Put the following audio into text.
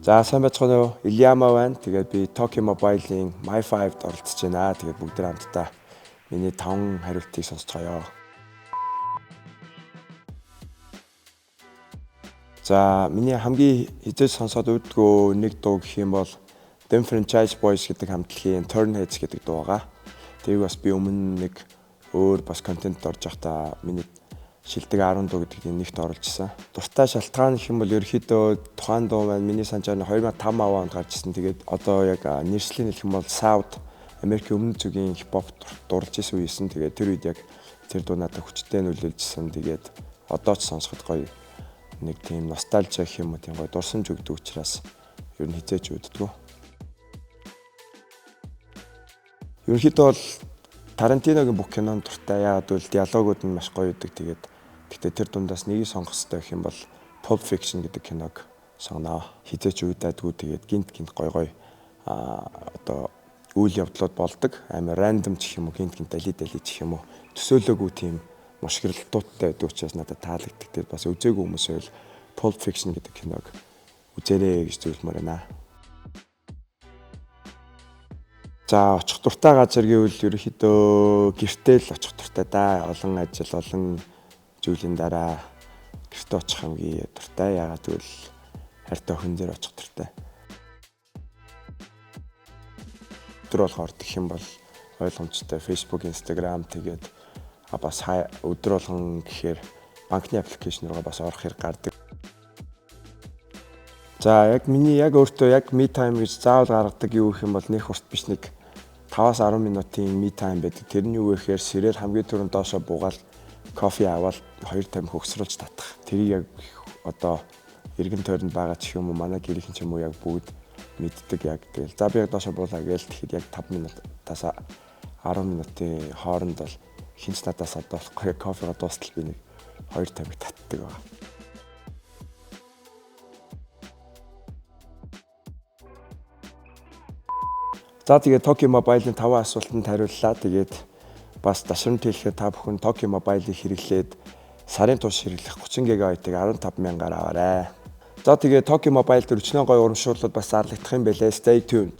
За сайн байцгаана уу? Ильяма байна. Тэгээд би Tokyo Mobile-ийн My5-д оролцож байна. Тэгээд бүгд хамтдаа миний 5 хариултыг сонсцгоё. За миний хамгийн хизээж сонсоод үүдгөө нэг дуу гэх юм бол The Franchise Boys гэдэг хамтлагийн Turnheads гэдэг дуу байгаа. Тэрийг бас би өмнө нэг өөр бас контент орж явахдаа миний шилдэг 10 дуу гэдэг нэгт оруулж исэн. Дуртай шалтгаан гэх юм бол ерөөхдөө тухайн дуу маань миний санджаар 2005 онд гарч ирсэн. Тэгээд одоо яг нэршлиг хэлэх юм бол South Америкийн өмнөд зүгийн хипхоп дурлж исэн үесэн. Тэгээд тэр үед яг тэр дуу надад хүчтэй нөлөөлжсэн. Тэгээд одоо ч сонсоход гоё нэг тийм ностальжи гэх юм уу тийм гоё дурсамж өгдөг учраас ер нь хизээч үүддэггүй. Ерөнхийдөө бол Тарантиногийн бүх кинонд дуртай. Яагаад гэвэл диалогууд нь маш гоё өгдөг. Гэхдээ тэр дундаас нэгийг сонгох хэрэгтэй гэх юм бол Pulp Fiction гэдэг киног сонгоноо. Хизээч үүддэггүй. Тэгээд гинт гоё одоо үйл явдлууд болдог. Амар рандом ч юм уу гинт дали ч юм уу төсөөлөөгүй тийм мушгирлтуудтай байдаг учраас надад таалагддаг. Тэр бас үзээгүй хүмүүс байвал Pulp Fiction гэдэг киног үзээрэй гэж зөвлөмөр байна. За очих дуртай газар гэвэл ерөөхдөө гэртээ л очих дуртай да. Олон ажил, олон зүйлийн дараа гэртээ очих хамгийн дуртай. Яагаад гэвэл хайртай охин дээр очих дуртай. Өдөр болгон ордог юм бол ойлгомжтой Facebook, Instagram тэгээд бас өдөр болгон гэхээр банкны аппликейшн руугаа бас орох хэрэг гардаг. За яг миний яг өөртөө яг me time гэж заавал гаргадаг юу гэх юм бол нэх урт биш нэг 5-10 минутын me time байдаг. Тэрний юу гэхээр сэрэл хамгийн түрүүнд доошоо буугаад кофе аваад 2 тамхи хөксрүүлж татах. Тэрийг яг одоо эргэн тойронд байгаа ч юм уу манай гэрийнхэн ч юм уу яг бүгд мэддэг яг тэгэл. За би доошоо буулаа гээл тэгэхэд яг 5 минутаас 10 минутын хооронд бол хинч надаас одоо кофего дуустал би нэг 2 тамхи татдаг байгаа. За тэгээд Tokyo Mobile-ийн 5 асуултанд хариуллаа. Тэгээд бас ташрамт хэлэхэд та бүхэн Tokyo Mobile-ийг хэрэглээд сарын турш хэрэглэх 30 ГБ-ыг 15,000-аар аваарай. За тэгээд Tokyo Mobile дээр өчнөө гоё урамшууллууд бас зарлагдах юм байлээ. Stay tuned.